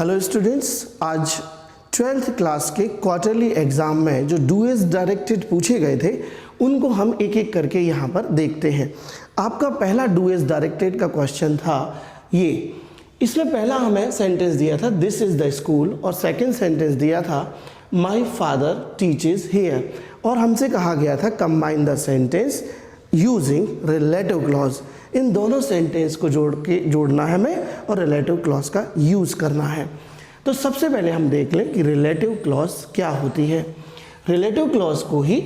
Hello students, आज 12th class के quarterly exam में जो डूएस डायरेक्टेड पूछे गए थे उनको हम एक एक करके यहाँ पर देखते हैं। आपका पहला डूएस डायरेक्टेड का क्वेश्चन था ये। इसमें पहला हमें सेंटेंस दिया था दिस इज़ द स्कूल और सेकंड सेंटेंस दिया था माय फादर टीचेस हियर और हमसे कहा गया था combine the sentence using relative clause. इन दोनों सेंटेंस को जोड़ना है हमें और रिलेटिव क्लॉज का यूज़ करना है। तो सबसे पहले हम देख लें कि रिलेटिव क्लॉज क्या होती है। रिलेटिव क्लॉज को ही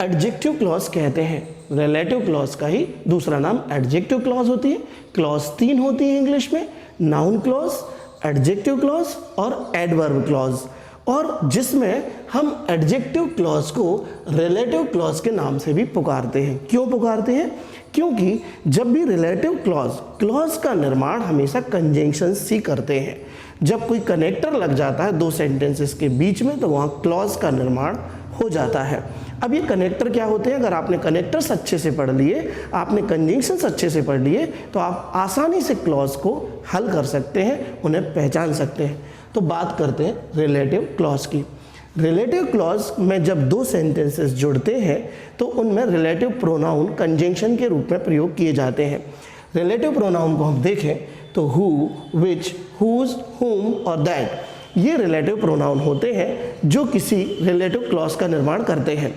एडजेक्टिव क्लॉज कहते हैं। रिलेटिव क्लॉज का ही दूसरा नाम एडजेक्टिव क्लॉज होती है। क्लॉज 3 होती है इंग्लिश में, नाउन क्लॉज, एडजेक्टिव क्लॉज और एडवर्ब क्लॉज, और जिसमें हम एडजेक्टिव क्लॉज को रिलेटिव क्लॉज के नाम से भी पुकारते हैं। क्यों पुकारते हैं? क्योंकि जब भी रिलेटिव क्लॉज का निर्माण हमेशा कंजंक्शन से करते हैं। जब कोई कनेक्टर लग जाता है दो सेंटेंसेस के बीच में तो वहाँ क्लॉज का निर्माण हो जाता है। अब ये कनेक्टर क्या होते हैं? अगर आपने कनेक्टर्स अच्छे से पढ़ लिए, आपने कंजंक्शंस अच्छे से पढ़ लिए तो आप आसानी से क्लॉज को हल कर सकते हैं, उन्हें पहचान सकते हैं। तो बात करते हैं रिलेटिव क्लॉज की। रिलेटिव क्लॉज में जब दो सेंटेंसेस जुड़ते हैं तो उनमें रिलेटिव प्रोनाउन कंजंक्शन के रूप में प्रयोग किए जाते हैं। रिलेटिव प्रोनाउन को हम देखें तो हु, विच, हुज, हुम और दैट, ये रिलेटिव प्रोनाउन होते हैं जो किसी रिलेटिव क्लॉज का निर्माण करते हैं।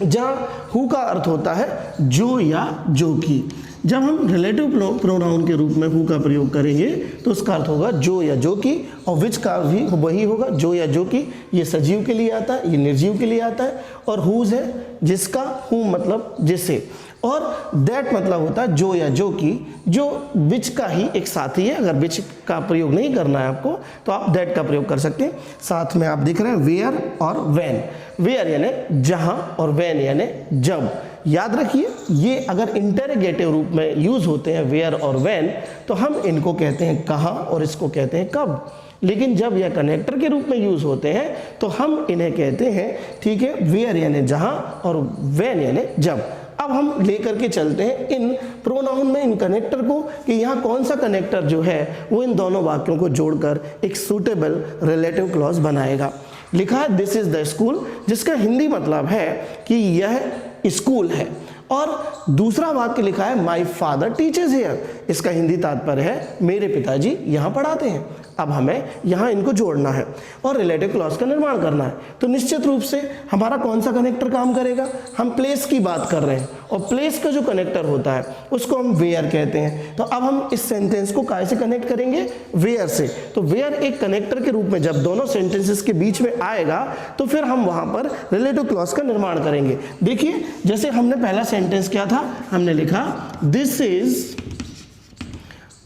जहाँ हु का अर्थ होता है जो या जो की, जब हम रिलेटिव प्रोनाउन के रूप में हु का प्रयोग करेंगे तो उसका अर्थ होगा जो या जो की, और विच का भी वही होगा जो या जो की। ये सजीव के लिए आता है, ये निर्जीव के लिए आता है। और हुज है जिसका, हु मतलब जिसे, और दैट मतलब होता है जो या जो की, जो विच का ही एक साथी है। अगर विच का प्रयोग नहीं करना है आपको तो आप दैट का प्रयोग कर सकते हैं। साथ में आप देख रहे हैं वेयर और व्हेन। वेयर यानी जहां और व्हेन यानी जब। याद रखिए ये अगर इंटरोगेटिव रूप में यूज होते हैं वेयर और व्हेन तो हम इनको कहते हैं कहाँ और इसको कहते हैं कब। लेकिन जब यह कनेक्टर के रूप में यूज होते हैं तो हम इन्हें कहते हैं, ठीक है, वेयर यानी जहां और व्हेन यानी जब। अब हम लेकर के चलते हैं इन प्रोनाउन में इन कनेक्टर को कि यहाँ कौन सा कनेक्टर जो है वो इन दोनों वाक्यों को जोड़कर एक सूटेबल रिलेटिव क्लॉज बनाएगा। लिखा है दिस इज द स्कूल, जिसका हिंदी मतलब है कि यह स्कूल है, और दूसरा वाक्य लिखा है माय फादर टीचर्स हियर, इसका हिंदी तात्पर्य है मेरे पिताजी यहाँ पढ़ाते हैं। अब हमें यहाँ इनको जोड़ना है और रिलेटिव क्लॉज का निर्माण करना है। तो निश्चित रूप से हमारा कौन सा कनेक्टर काम करेगा? हम प्लेस की बात कर रहे हैं और प्लेस का जो कनेक्टर होता है उसको हम वेयर कहते हैं। तो अब हम इस सेंटेंस को कैसे कनेक्ट करेंगे? वेयर से। तो वेयर एक कनेक्टर के रूप में जब दोनों सेंटेंसेस के बीच में आएगा तो फिर हम वहाँ पर रिलेटिव क्लॉज का निर्माण करेंगे। देखिए जैसे हमने पहला सेंटेंस क्या था, हमने लिखा this is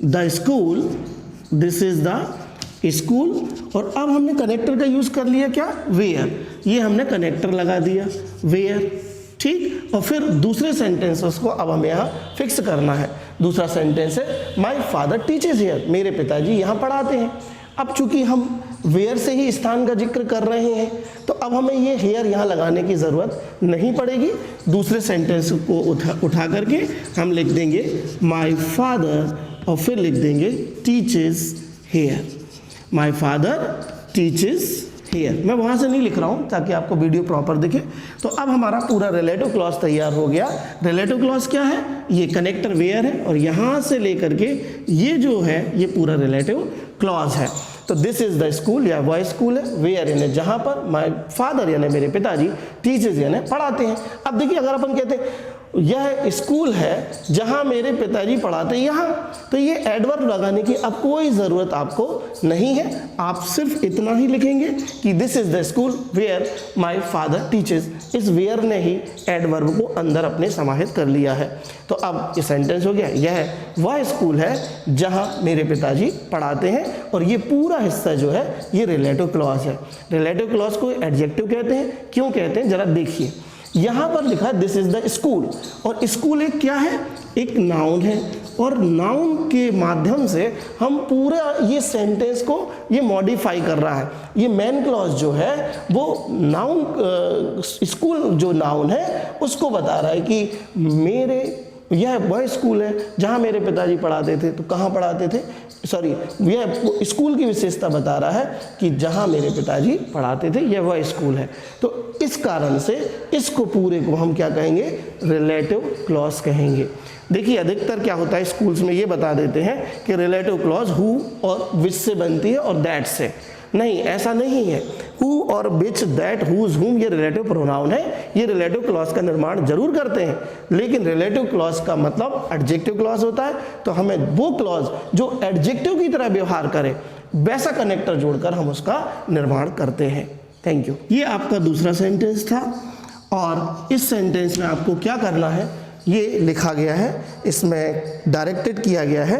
the school, this is the school, और अब हमने कनेक्टर का यूज कर लिया क्या? वेयर। ये हमने कनेक्टर लगा दिया वेयर, ठीक। और फिर दूसरे सेंटेंसेस को अब हमें यहाँ फिक्स करना है। दूसरा सेंटेंस है माय फादर टीचेस हियर, मेरे पिताजी यहाँ पढ़ाते हैं। अब चूंकि हम वेयर से ही स्थान का जिक्र कर रहे हैं तो अब हमें ये हेयर यहाँ लगाने की ज़रूरत नहीं पड़ेगी। दूसरे सेंटेंस को उठा करके हम लिख देंगे माय फादर और फिर लिख देंगे teaches here, my father teaches here. मैं वहाँ से नहीं लिख रहा हूँ ताकि आपको वीडियो प्रॉपर दिखे। तो अब हमारा पूरा रिलेटिव क्लॉज तैयार हो गया। रिलेटिव क्लॉज क्या है? ये कनेक्टर वेयर है और यहाँ से लेकर के ये जो है ये पूरा रिलेटिव क्लॉज है। तो दिस इज द स्कूल या वह स्कूल है, वेयर यानी जहाँ पर, माय फादर यानी मेरे पिताजी, टीचर्स यानी पढ़ाते हैं। अब देखिए अगर अपन कहते हैं यह स्कूल है जहाँ मेरे पिताजी पढ़ाते हैं यहाँ, तो ये एडवर्ब लगाने की अब कोई ज़रूरत आपको नहीं है। आप सिर्फ इतना ही लिखेंगे कि this is the school where my father teachers. इस वेयर ने ही एडवर्ब को अंदर अपने समाहित कर लिया है। तो अब ये सेंटेंस हो गया, यह वह स्कूल है जहाँ मेरे पिताजी पढ़ाते हैं, और ये पूरा हिस्सा जो है ये रिलेटिव क्लॉज है। रिलेटिव क्लॉज को एडजेक्टिव कहते हैं। क्यों कहते हैं जरा देखिए, यहाँ पर लिखा है दिस इज द स्कूल, और स्कूल एक क्या है? एक नाउन है, और नाउन के माध्यम से हम पूरा ये सेंटेंस को ये मॉडिफाई कर रहा है। ये मेन क्लॉज जो है वो नाउन, स्कूल जो नाउन है उसको बता रहा है कि मेरे यह वह स्कूल है जहाँ मेरे पिताजी पढ़ाते थे। तो कहाँ पढ़ाते थे, सॉरी, यह स्कूल की विशेषता बता रहा है कि जहाँ मेरे पिताजी पढ़ाते थे यह वह स्कूल है। तो इस कारण से इसको पूरे को हम क्या कहेंगे, रिलेटिव क्लॉज कहेंगे। देखिए अधिकतर क्या होता है स्कूल्स में ये बता देते हैं कि रिलेटिव क्लॉज हु और विच से बनती है और दैट से। नहीं, ऐसा नहीं है। हु और विच, दैट, हुज, हुम ये रिलेटिव प्रोनाउन है, ये रिलेटिव क्लॉज का निर्माण जरूर करते हैं, लेकिन रिलेटिव क्लॉज का मतलब एडजेक्टिव क्लॉज होता है। तो हमें वो क्लॉज जो एडजेक्टिव की तरह व्यवहार करे वैसा कनेक्टर जोड़कर हम उसका निर्माण करते हैं। Thank you. ये आपका दूसरा सेंटेंस था और इस सेंटेंस में आपको क्या करना है ये लिखा गया है, इसमें डायरेक्टेड किया गया है,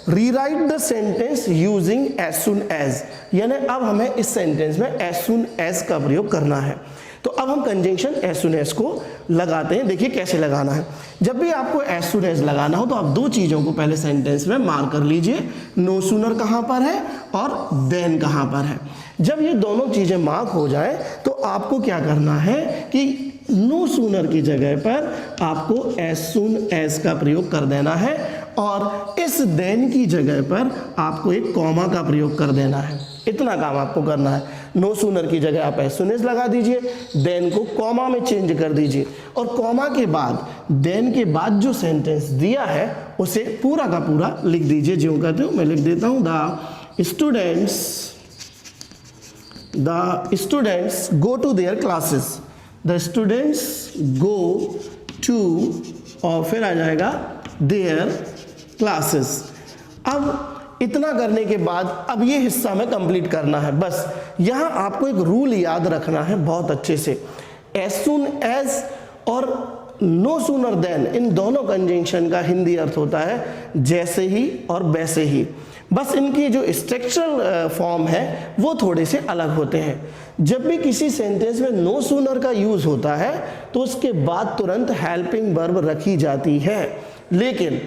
rewrite the sentence using as soon as, यानी अब हमें इस सेंटेंस में एज सुन एज का प्रयोग करना है। तो अब हम कंजंक्शन एज सुन एज को लगाते हैं। देखिए कैसे लगाना है। जब भी आपको एज सुन एज लगाना हो तो आप दो चीज़ों को पहले सेंटेंस में मार्क कर लीजिए, नो सूनर कहाँ पर है और देन कहाँ पर है। जब ये दोनों चीज़ें मार्क हो जाए तो आपको क्या करना है कि नो सूनर की जगह पर आपको एज सुन एज का प्रयोग कर देना है और इस देन की जगह पर आपको एक कॉमा का प्रयोग कर देना है। इतना काम आपको करना है। नो सूनर की जगह आप एज सुन एज लगा दीजिए, देन को कॉमा में चेंज कर दीजिए और कॉमा के बाद देन के बाद जो सेंटेंस दिया है उसे पूरा का पूरा लिख दीजिए। जो कहते हो मैं लिख देता हूँ, the students go to their classes, the students go to और फिर आ जाएगा देयर क्लासेस। अब इतना करने के बाद अब ये हिस्सा में कंप्लीट करना है। बस यहाँ आपको एक रूल याद रखना है बहुत अच्छे से। एज सुन एज और नो सूनर देन, इन दोनों कंजंक्शन का हिंदी अर्थ होता है जैसे ही और वैसे ही। बस इनकी जो स्ट्रक्चरल फॉर्म है वो थोड़े से अलग होते हैं। जब भी किसी सेंटेंस में नो सूनर का यूज होता है तो उसके बाद तुरंत हेल्पिंग वर्ब रखी जाती है, लेकिन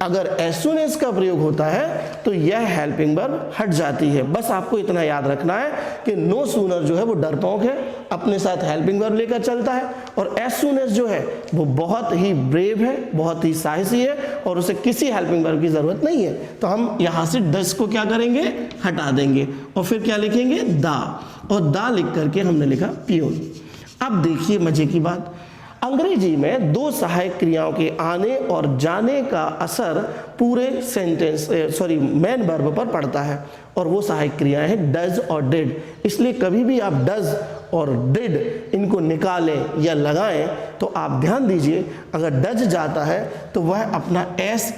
अगर एज सुन एज का प्रयोग होता है तो यह हेल्पिंग वर्ब हट जाती है। बस आपको इतना याद रखना है कि नो सूनर जो है वो डरपोक है, अपने साथ हेल्पिंग वर्ब लेकर चलता है, और एज सुन एज जो है वो बहुत ही ब्रेव है, बहुत ही साहसी है और उसे किसी हेल्पिंग वर्ब की जरूरत नहीं है। तो हम यहाँ से डस को क्या करेंगे, हटा देंगे और फिर क्या लिखेंगे, दा, और दा लिख करके हमने लिखा पियोन। अब देखिए मजे की बात, अंग्रेजी में दो सहायक क्रियाओं के आने और जाने का असर पूरे सेंटेंस मेन वर्ब पर पड़ता है और वो सहायक क्रियाएं हैं डज और डिड। इसलिए कभी भी आप डज और डिड इनको निकालें या लगाएं तो आप ध्यान दीजिए, अगर डज जाता है तो वह अपना एस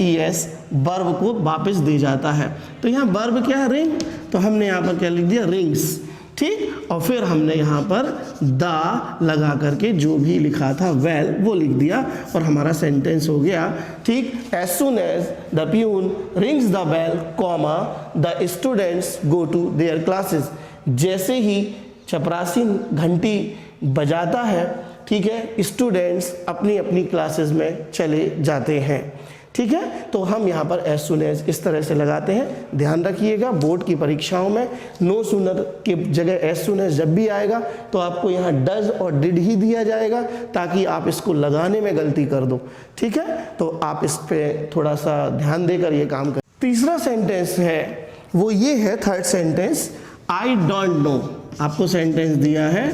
वर्ब को वापस दे जाता है। तो यहाँ वर्ब क्या है, रिंग, तो हमने यहाँ पर क्या लिख दिया, रिंग्स, ठीक। और फिर हमने यहाँ पर दा लगा करके जो भी लिखा था वेल वो लिख दिया और हमारा सेंटेंस हो गया, ठीक। As soon as the peon rings the bell, comma the students go to their classes, जैसे ही चपरासी घंटी बजाता है, ठीक है, स्टूडेंट्स अपनी अपनी क्लासेस में चले जाते हैं, ठीक है। तो हम यहाँ पर एज सुन एज इस तरह से लगाते हैं। ध्यान रखिएगा बोर्ड की परीक्षाओं में नो सूनर की जगह एज सुन एज जब भी आएगा तो आपको यहाँ डज और डिड ही दिया जाएगा ताकि आप इसको लगाने में गलती कर दो, ठीक है। तो आप इस पे थोड़ा सा ध्यान देकर ये काम करें। तीसरा सेंटेंस है वो ये है, third sentence, I don't know. आपको सेंटेंस दिया है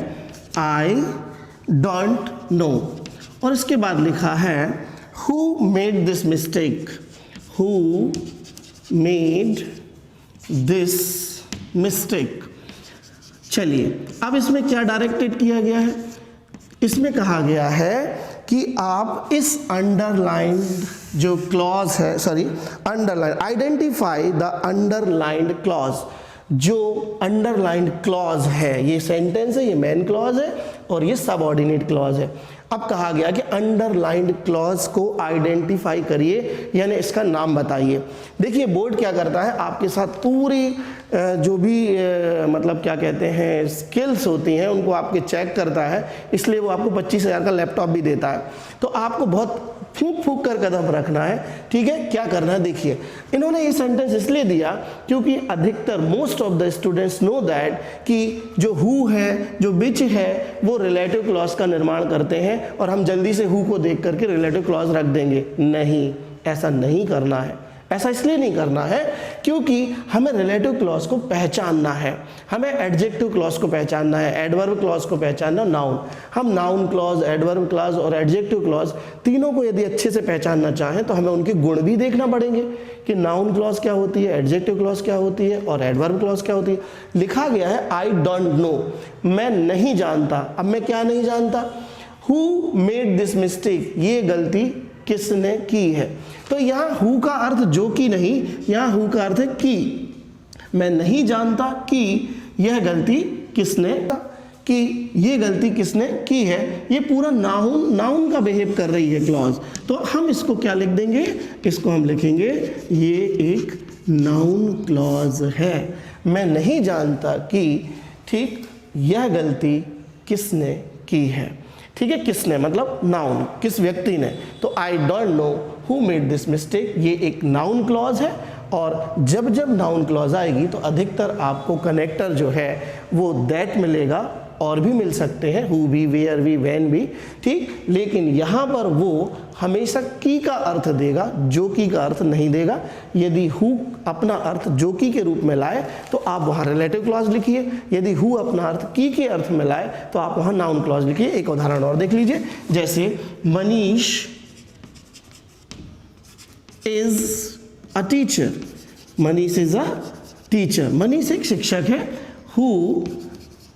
आई डोंट नो और इसके बाद लिखा है Who made this mistake? Who made this mistake? चलिए अब इसमें क्या डायरेक्टेड किया गया है, इसमें कहा गया है कि आप इस अंडरलाइंड जो क्लॉज है, underline, identify the underlined clause. जो अंडरलाइंड क्लॉज है, ये सेंटेंस है, ये मेन क्लॉज है और ये सबऑर्डिनेट क्लॉज है। अब कहा गया कि अंडरलाइंड क्लॉज को आइडेंटिफाई करिए, यानी इसका नाम बताइए। देखिए बोर्ड क्या करता है, आपके साथ पूरी जो भी मतलब क्या कहते हैं स्किल्स होती हैं उनको आपके चेक करता है, इसलिए वो आपको 25,000 का लैपटॉप भी देता है। तो आपको बहुत फूंक फूंक कर कदम रखना है। ठीक है, क्या करना है देखिए, इन्होंने ये सेंटेंस इसलिए दिया क्योंकि अधिकतर most of the students know that कि जो हु है, जो विच है, वो रिलेटिव क्लॉज का निर्माण करते हैं और हम जल्दी से हु को देख करके रिलेटिव क्लॉज रख देंगे। नहीं, ऐसा नहीं करना है। ऐसा इसलिए नहीं करना है क्योंकि हमें रिलेटिव क्लॉज को पहचानना है, हमें एडजेक्टिव क्लॉज को पहचानना है, एडवर्ब क्लॉज को पहचानना, नाउन। हम नाउन क्लॉज, एडवर्ब क्लॉज और एडजेक्टिव क्लॉज तीनों को यदि अच्छे से पहचानना चाहें तो हमें उनके गुण भी देखना पड़ेंगे कि नाउन क्लॉज क्या होती है, एडजेक्टिव क्लॉज क्या होती है और एडवर्ब क्लॉज क्या होती है। लिखा गया है आई डोंट नो, मैं नहीं जानता। अब मैं क्या नहीं जानता? हु मेड दिस मिस्टेक, ये गलती किसने की है। तो यहाँ हु का अर्थ जो कि नहीं, यहाँ हु का अर्थ है कि। मैं नहीं जानता कि यह गलती किसने, कि ये गलती किसने की है। ये पूरा नाउन का बिहेव कर रही है क्लॉज। तो हम इसको क्या लिख देंगे? इसको हम लिखेंगे ये एक नाउन क्लॉज है। मैं नहीं जानता कि, ठीक, यह गलती किसने की है। ठीक है, किसने मतलब नाउन, किस व्यक्ति ने। तो I don't know who made this mistake, ये एक नाउन क्लॉज है। और जब जब नाउन क्लॉज आएगी तो अधिकतर आपको कनेक्टर जो है वो दैट मिलेगा, और भी मिल सकते हैं, हु भी, वेयर भी, व्हेन भी, ठीक। लेकिन यहाँ पर वो हमेशा की का अर्थ देगा, जो की का अर्थ नहीं देगा। यदि हु अपना अर्थ जो की के रूप में लाए तो आप वहाँ रिलेटिव क्लॉज लिखिए, यदि हु अपना अर्थ की के अर्थ में लाए तो आप वहाँ नाउन क्लॉज लिखिए। एक उदाहरण और देख लीजिए, जैसे Manish is a teacher. Manish is a teacher, Manish एक शिक्षक है। Who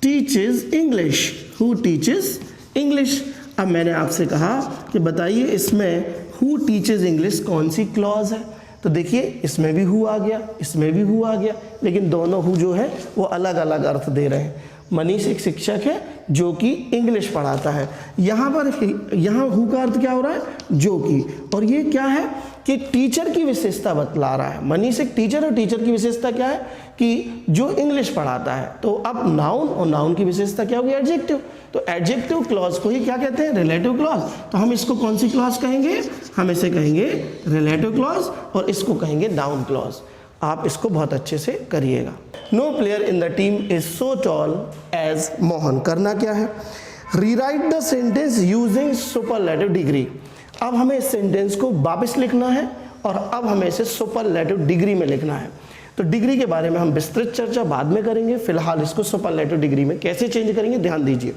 teaches English, who teaches English. अब मैंने आपसे कहा कि बताइए इसमें हु टीचेस इंग्लिश कौन सी क्लॉज है। तो देखिए इसमें भी हु आ गया, इसमें भी हु आ गया, लेकिन दोनों हु जो है वो अलग अलग अर्थ दे रहे हैं। मनीष एक शिक्षक है जो कि इंग्लिश पढ़ाता है। यहाँ हु का अर्थ क्या हो रहा है? जो कि। और ये क्या है कि टीचर की विशेषता बतला रहा है। मनीष एक टीचर, और टीचर की विशेषता क्या है कि जो इंग्लिश पढ़ाता है। तो अब नाउन, और नाउन की विशेषता क्या होगी? एडजेक्टिव। तो एडजेक्टिव क्लॉज को ही क्या कहते हैं? Relative clause. तो हम इसको कौन सी क्लॉज कहेंगे? हम इसे कहेंगे रिलेटिव क्लॉज, और इसको कहेंगे नाउन क्लॉज। आप इसको बहुत अच्छे से करिएगा। No player in the team is so tall as Mohan. करना क्या है? Rewrite the sentence using superlative degree. अब हमें इस सेंटेंस को वापस लिखना है और अब हमें इसे सुपरलेटिव डिग्री में लिखना है। तो डिग्री के बारे में हम विस्तृत चर्चा बाद में करेंगे, फिलहाल इसको सुपरलेटिव डिग्री में कैसे चेंज करेंगे ध्यान दीजिए।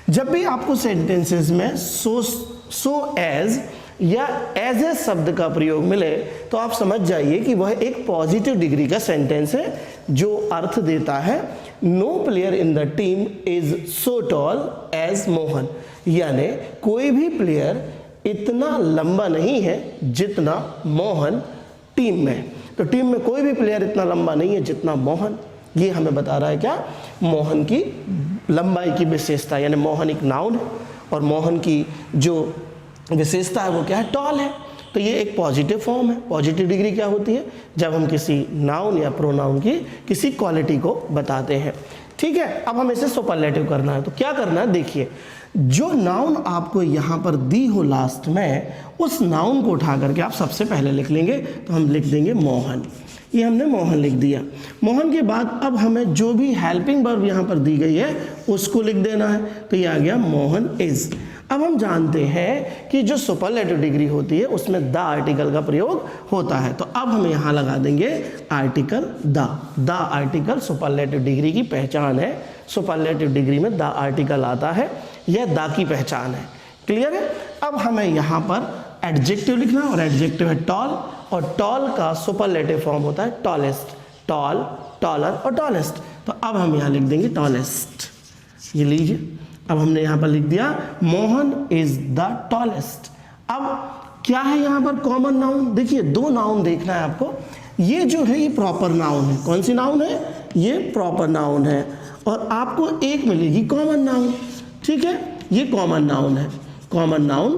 जब भी आपको सेंटेंसेस में सो एज या एज ए शब्द का प्रयोग मिले तो आप समझ जाइए कि वह एक पॉजिटिव डिग्री का सेंटेंस है जो अर्थ देता है no player in the team is so tall as Mohan. यानी कोई भी प्लेयर इतना लंबा नहीं है जितना मोहन टीम में। तो टीम में कोई भी प्लेयर इतना लंबा नहीं है जितना मोहन। ये हमें बता रहा है क्या? मोहन की लंबाई की विशेषता, यानी मोहन एक नाउन है और मोहन की जो विशेषता है वो क्या है? टॉल है। तो ये एक पॉजिटिव फॉर्म है। पॉजिटिव डिग्री क्या होती है? जब हम किसी नाउन या प्रोनाउन की किसी क्वालिटी को बताते हैं। ठीक है, अब हमें इसे सुपरलेटिव करना है। तो क्या करना है देखिए, जो नाउन आपको यहाँ पर दी हो लास्ट में, उस नाउन को उठा करके आप सबसे पहले लिख लेंगे। तो हम लिख देंगे मोहन। ये हमने मोहन लिख दिया। मोहन के बाद अब हमें जो भी हेल्पिंग वर्ब यहाँ पर दी गई है उसको लिख देना है। तो ये आ गया मोहन इज। अब हम जानते हैं कि जो सुपरलेटिव डिग्री होती है उसमें द आर्टिकल का प्रयोग होता है। तो अब हम यहाँ लगा देंगे article the. The article superlative degree की पहचान है। सुपरलेटिव डिग्री में द आर्टिकल आता है, यह द की पहचान है। क्लियर है? अब हमें यहाँ पर एडजेक्टिव लिखना, और एडजेक्टिव है टॉल, और टॉल का सुपरलेटिव फॉर्म होता है टॉलेस्ट। टॉल, टॉलर और टॉलेस्ट। तो अब हम यहाँ लिख देंगे टॉलेस्ट। ये लीजिए, अब हमने यहाँ पर लिख दिया मोहन इज द टॉलेस्ट। अब क्या है यहाँ पर? Common noun. देखिए दो नाउन देखना है आपको। ये जो है ये प्रॉपर नाउन है। कौन सी नाउन है? ये प्रॉपर नाउन है। और आपको एक मिलेगी कॉमन नाउन। ठीक है, ये कॉमन नाउन है। कॉमन नाउन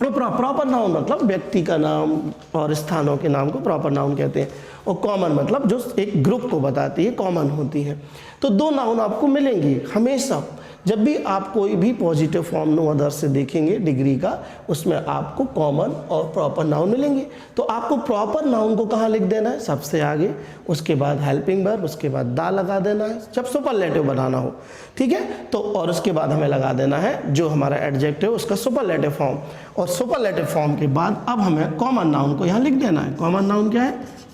और प्रॉपर नाउन मतलब व्यक्ति का नाम और स्थानों के नाम को प्रॉपर नाउन कहते हैं। और कॉमन मतलब जो एक ग्रुप को बताती है, कॉमन होती है। तो 2 नाउन आपको मिलेंगी हमेशा। जब भी आप कोई भी पॉजिटिव फॉर्म नो अदर से देखेंगे डिग्री का, उसमें आपको कॉमन और प्रॉपर नाउन मिलेंगे। तो आपको प्रॉपर नाउन को कहाँ लिख देना है? सबसे आगे, उसके बाद हेल्पिंग वर्ब, उसके बाद दा लगा देना है जब सुपरलेटिव बनाना हो, ठीक है। तो और उसके बाद हमें लगा देना है जो हमारा एडजेक्टिव उसका सुपरलेटिव फॉर्म, और सुपरलेटिव फॉर्म के बाद अब हमें कॉमन नाउन को यहाँ लिख देना है। कॉमन नाउन क्या है?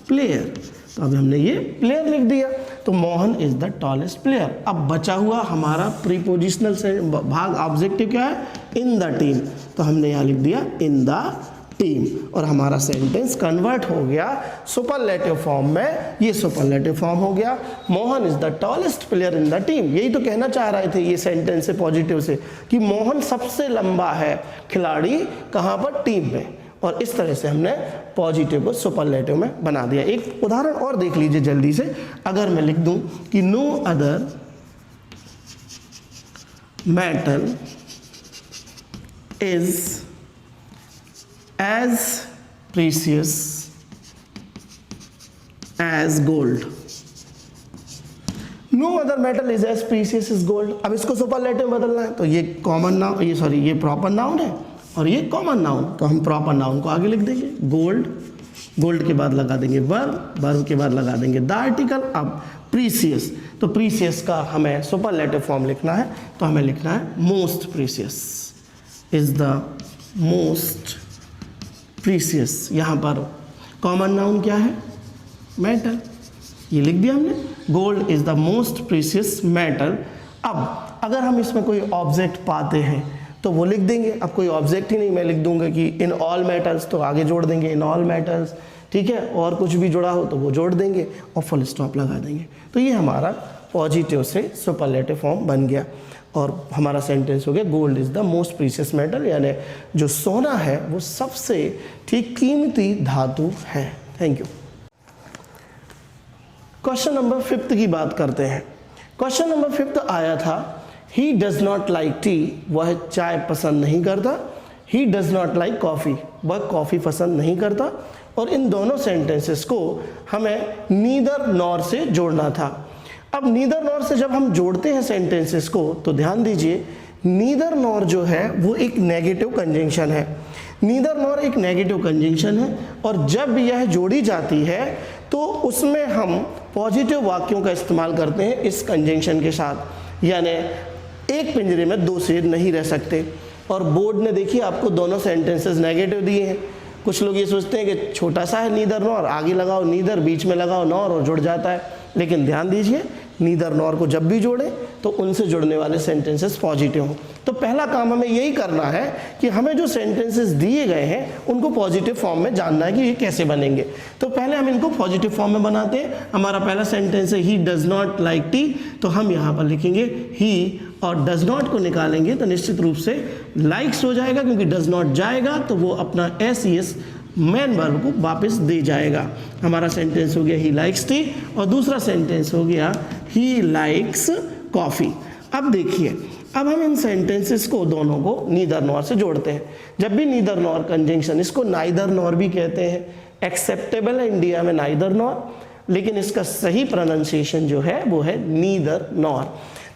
प्लेयर। तो अब हमने ये प्लेयर लिख दिया। तो Mohan is the tallest player. अब बचा हुआ हमारा प्रीपोजिशनल से भाग ऑब्जेक्टिव क्या है? इन द टीम। तो हमने यहाँ लिख दिया इन द टीम, और हमारा सेंटेंस कन्वर्ट हो गया सुपरलेटिव फॉर्म में। ये सुपरलेटिव फॉर्म हो गया, Mohan is the tallest player in the team. यही तो कहना चाह रहे थे ये सेंटेंस से पॉजिटिव से, कि मोहन सबसे लंबा है खिलाड़ी कहाँ पर? टीम में। और इस तरह से हमने पॉजिटिव को सुपरलेटिव में बना दिया। एक उदाहरण और देख लीजिए जल्दी से। अगर मैं लिख दूं कि no other metal is as precious as gold. No other metal is as precious as gold. अब इसको सुपरलेटिव बदलना है, तो ये कॉमन नाउन, ये प्रॉपर नाउन है और ये कॉमन नाउन। तो हम प्रॉपर नाउन को आगे लिख देंगे गोल्ड, गोल्ड के बाद लगा देंगे वर्ब, वर्ब के बाद लगा देंगे द आर्टिकल। अब प्रीशियस, तो प्रीशियस का हमें सुपरलेटिव फॉर्म लिखना है, तो हमें लिखना है most precious is the most precious. यहाँ पर कॉमन नाउन क्या है? मेटल। ये लिख दिया हमने, gold is the most precious metal. अब अगर हम इसमें कोई ऑब्जेक्ट पाते हैं तो वो लिख देंगे। अब कोई ऑब्जेक्ट ही नहीं, मैं लिख दूंगा कि इन ऑल मेटल्स, तो आगे जोड़ देंगे इन ऑल मेटल्स, ठीक है। और कुछ भी जुड़ा हो तो वो जोड़ देंगे और फुल स्टॉप लगा देंगे। तो ये हमारा पॉजिटिव से सुपरलेटिव फॉर्म बन गया और हमारा सेंटेंस हो गया gold is the most precious metal, यानी जो सोना है वो सबसे ठीक कीमती धातु है। Thank you. क्वेश्चन नंबर 5 की बात करते हैं। क्वेश्चन नंबर 5 आया था, he does not like T, वह चाय पसंद नहीं करता। He does not like coffee, वह कॉफ़ी पसंद नहीं करता। और इन दोनों सेंटेंसेस को हमें नीदर नॉर से जोड़ना था। अब नीदर नॉर से जब हम जोड़ते हैं सेंटेंसेस को, तो ध्यान दीजिए नीदर नॉर जो है वो एक नेगेटिव कंजंक्शन है। नीदर नॉर एक नेगेटिव कंजंक्शन है और जब यह जोड़ी जाती है तो उसमें हम पॉजिटिव वाक्यों का इस्तेमाल करते हैं इस कंजंक्शन के साथ। यानी एक पिंजरे में 2 शेर नहीं रह सकते। और बोर्ड ने देखिए आपको दोनों सेंटेंसेस नेगेटिव दिए हैं। कुछ लोग ये सोचते हैं कि छोटा सा है नीदर नॉर, आगे लगाओ नीदर, बीच में लगाओ नॉर और जुड़ जाता है। लेकिन ध्यान दीजिए नीदर नॉर को जब भी जोड़ें तो उनसे जुड़ने वाले सेंटेंसेस पॉजिटिव हों। तो पहला काम हमें यही करना है कि हमें जो सेंटेंसेस दिए गए हैं उनको पॉजिटिव फॉर्म में जानना है कि ये कैसे बनेंगे। तो पहले हम इनको पॉजिटिव फॉर्म में बनाते हैं। हमारा पहला सेंटेंस है he does not like T, तो हम यहाँ पर लिखेंगे ही और डज नॉट को निकालेंगे तो निश्चित रूप से लाइक्स हो जाएगा, क्योंकि डज नॉट जाएगा तो वो अपना एस मेन वर्ब को वापस दे जाएगा। हमारा सेंटेंस हो गया ही लाइक्स टी और दूसरा सेंटेंस हो गया ही लाइक्स कॉफ़ी। अब देखिए, अब हम इन सेंटेंसेस को दोनों को नीदर नॉर से जोड़ते हैं। जब भी नीदर नॉर कंजंक्शन, इसको नाइदर नॉर भी कहते हैं, एक्सेप्टेबल है इंडिया में नाइदर नॉर, लेकिन इसका सही प्रोनाउंसिएशन जो है वो है नीदर नॉर।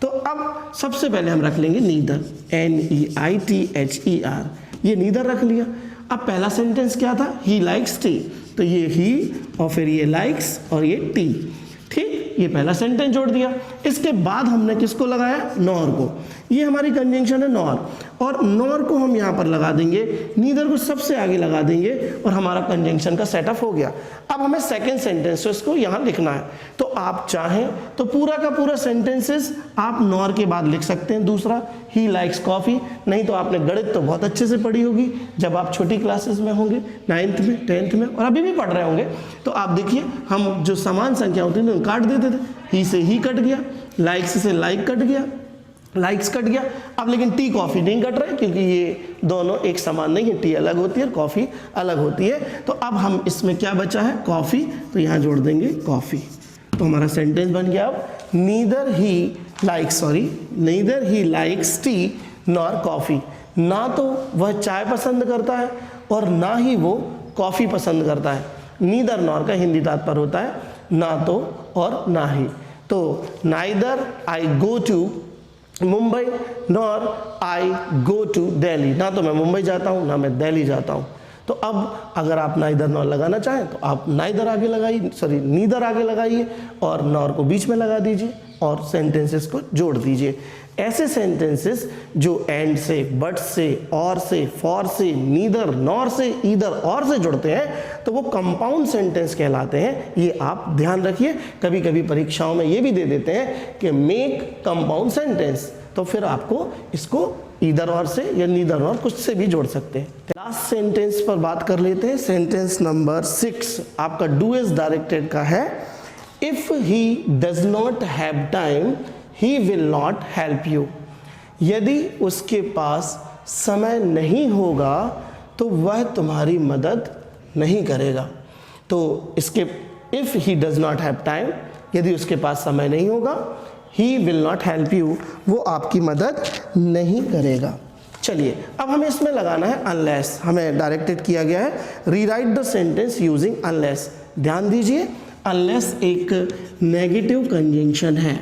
तो अब सबसे पहले हम रख लेंगे नीदर, NEITHER, ये नीदर रख लिया। अब पहला सेंटेंस क्या था? ही लाइक्स टी, तो ये ही और फिर ये लाइक्स और ये टी, ठीक, ये पहला सेंटेंस जोड़ दिया। इसके बाद हमने किसको लगाया? नॉर को। ये हमारी कंजंक्शन है नॉर, और नॉर को हम यहाँ पर लगा देंगे, नीदर को सबसे आगे लगा देंगे और हमारा कंजंक्शन का सेटअप हो गया। अब हमें सेकंड सेंटेंसेस को यहाँ लिखना है। तो आप चाहें तो पूरा का पूरा सेंटेंसेस आप नॉर के बाद लिख सकते हैं। दूसरा ही लाइक्स कॉफ़ी, नहीं तो आपने गणित तो बहुत अच्छे से पढ़ी होगी जब आप छोटी क्लासेस में होंगे, 9th में 10th में, और अभी भी पढ़ रहे होंगे। तो आप देखिए हम जो समान संख्या होती थी काट देते थे, ही से ही कट गया, लाइक्स से लाइक कट गया, लाइक्स कट गया। अब लेकिन टी कॉफ़ी नहीं कट रहे, क्योंकि ये दोनों एक समान नहीं है, टी अलग होती है और कॉफ़ी अलग होती है। तो अब हम इसमें क्या बचा है? कॉफ़ी, तो यहाँ जोड़ देंगे कॉफ़ी। तो हमारा सेंटेंस बन गया अब neither he likes T nor coffee. ना तो वह चाय पसंद करता है और ना ही वो कॉफ़ी पसंद करता है। नीदर नॉर का हिंदी तात्पर्य होता है ना तो और ना ही। तो neither I go to Mumbai nor I go to Delhi, ना तो मैं मुंबई जाता हूँ ना मैं दिल्ली जाता हूँ। तो अब अगर आप नाइदर नॉर लगाना चाहें तो आप नाइदर आगे लगाइए, सॉरी नीदर आगे लगाइए और नॉर को बीच में लगा दीजिए और सेंटेंसेस को जोड़ दीजिए। ऐसे सेंटेंसेस जो एंड से, बट से, और से, फॉर से, नीदर नॉर से, ईदर और से जुड़ते हैं तो वो कंपाउंड सेंटेंस कहलाते हैं। ये आप ध्यान रखिए। कभी कभी परीक्षाओं में ये भी दे देते हैं कि मेक कंपाउंड सेंटेंस, तो फिर आपको इसको ईदर और से या नीदर और कुछ से भी जोड़ सकते हैं। लास्ट सेंटेंस पर बात कर लेते हैं। सेंटेंस नंबर 6 आपका डू एज डायरेक्टेड का है। If he does not have time he will not help you. यदि उसके पास समय नहीं होगा तो वह तुम्हारी मदद नहीं करेगा। तो इसके if he does not have time, यदि उसके पास समय नहीं होगा, he will not help you, वो आपकी मदद नहीं करेगा। चलिए अब हमें इसमें लगाना है अनलेस। हमें डायरेक्टेड किया गया है rewrite the sentence using unless. ध्यान दीजिए, अनलेस एक नेगेटिव कंजंक्शन है।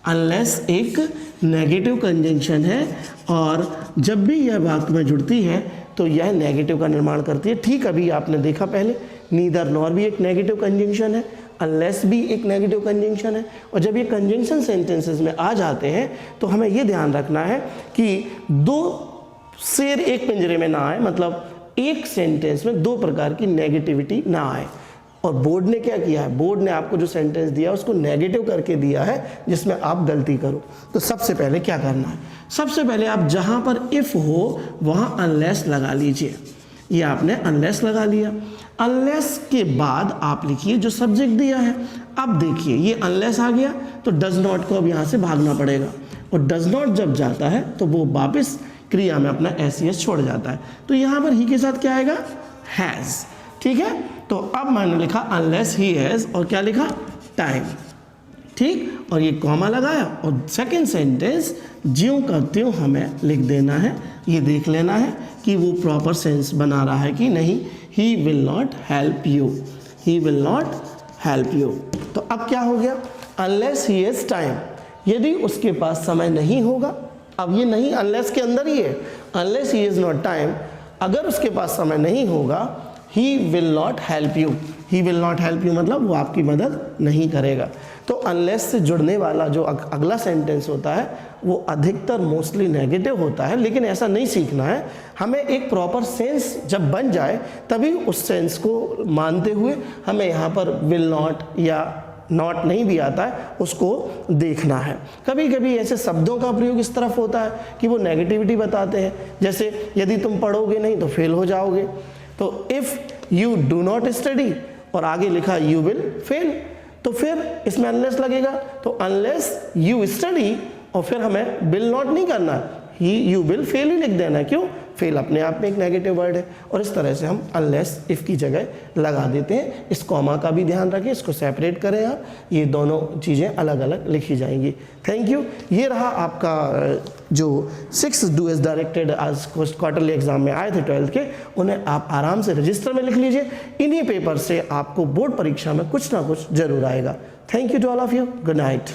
अनलेस एक नेगेटिव कंजंक्शन है और जब भी यह वाक्य में जुड़ती है तो यह नेगेटिव का निर्माण करती है। ठीक अभी आपने देखा पहले, नीदर नॉर भी एक नेगेटिव कंजंक्शन है, अनलेस भी एक नेगेटिव कंजंक्शन है। और जब ये कंजंक्शन सेंटेंसेस में आ जाते हैं तो हमें ये ध्यान रखना है कि दो शेर एक पिंजरे में ना आए, मतलब एक सेंटेंस में दो प्रकार की नेगेटिविटी ना आए। और बोर्ड ने क्या किया है, बोर्ड ने आपको जो सेंटेंस दिया उसको नेगेटिव करके दिया है जिसमें आप गलती करो। तो सबसे पहले क्या करना है, सबसे पहले आप जहां पर इफ हो वहां अनलेस लगा लीजिए। ये आपने अनलेस लगा लिया। अनलेस के बाद आप लिखिए जो सब्जेक्ट दिया है। अब देखिए ये अनलेस आ गया तो डज नॉट को अब यहाँ से भागना पड़ेगा, और डज नॉट जब जाता है तो वो वापस क्रिया में अपना एस छोड़ जाता है। तो यहाँ पर ही के साथ क्या आएगा, हैज़। ठीक है, तो अब मैंने लिखा अनलेस ही हैज़ और क्या लिखा, टाइम। ठीक, और ये कॉमा लगाया और सेकेंड सेंटेंस ज्यों का त्यों हमें लिख देना है। ये देख लेना है कि वो प्रॉपर सेंस बना रहा है कि नहीं। He will not help you, he will not help you. तो अब क्या हो गया, अनलेस ही हैज़ टाइम, यदि उसके पास समय नहीं होगा। अब ये नहीं अनलेस के अंदर ही है, unless he is not time, अगर उसके पास समय नहीं होगा, he will not help you. He will not help you मतलब वो आपकी मदद नहीं करेगा। तो अनलेस से जुड़ने वाला जो अगला सेंटेंस होता है वो अधिकतर मोस्टली नेगेटिव होता है, लेकिन ऐसा नहीं सीखना है। हमें एक प्रॉपर सेंस जब बन जाए तभी उस सेंस को मानते हुए हमें यहाँ पर विल नॉट या नॉट नहीं भी आता है उसको देखना है। कभी कभी ऐसे शब्दों का प्रयोग इस तरफ होता है कि वो नेगेटिविटी बताते हैं, जैसे यदि तुम पढ़ोगे नहीं तो फेल हो जाओगे। तो if you do not study और आगे लिखा यू विल फेल, तो फिर इसमें अनलेस लगेगा। तो अनलेस यू स्टडी और फिर हमें विल नॉट नहीं करना, ही यू विल फेल ही लिख देना। क्यों, फेल अपने आप में एक नेगेटिव वर्ड है। और इस तरह से हम अनलेस इफ़ की जगह लगा देते हैं। इस कॉमा का भी ध्यान रखें, इसको सेपरेट करें आप, ये दोनों चीज़ें अलग अलग लिखी जाएंगी। Thank you. ये रहा आपका जो 6 डू एज डायरेक्टेड आज क्वार्टरली एग्जाम में आए थे 12th के, उन्हें आप आराम से रजिस्टर में लिख लीजिए। इन्हीं पेपर से आपको बोर्ड परीक्षा में कुछ ना कुछ जरूर आएगा। Thank you to all of you. Good night.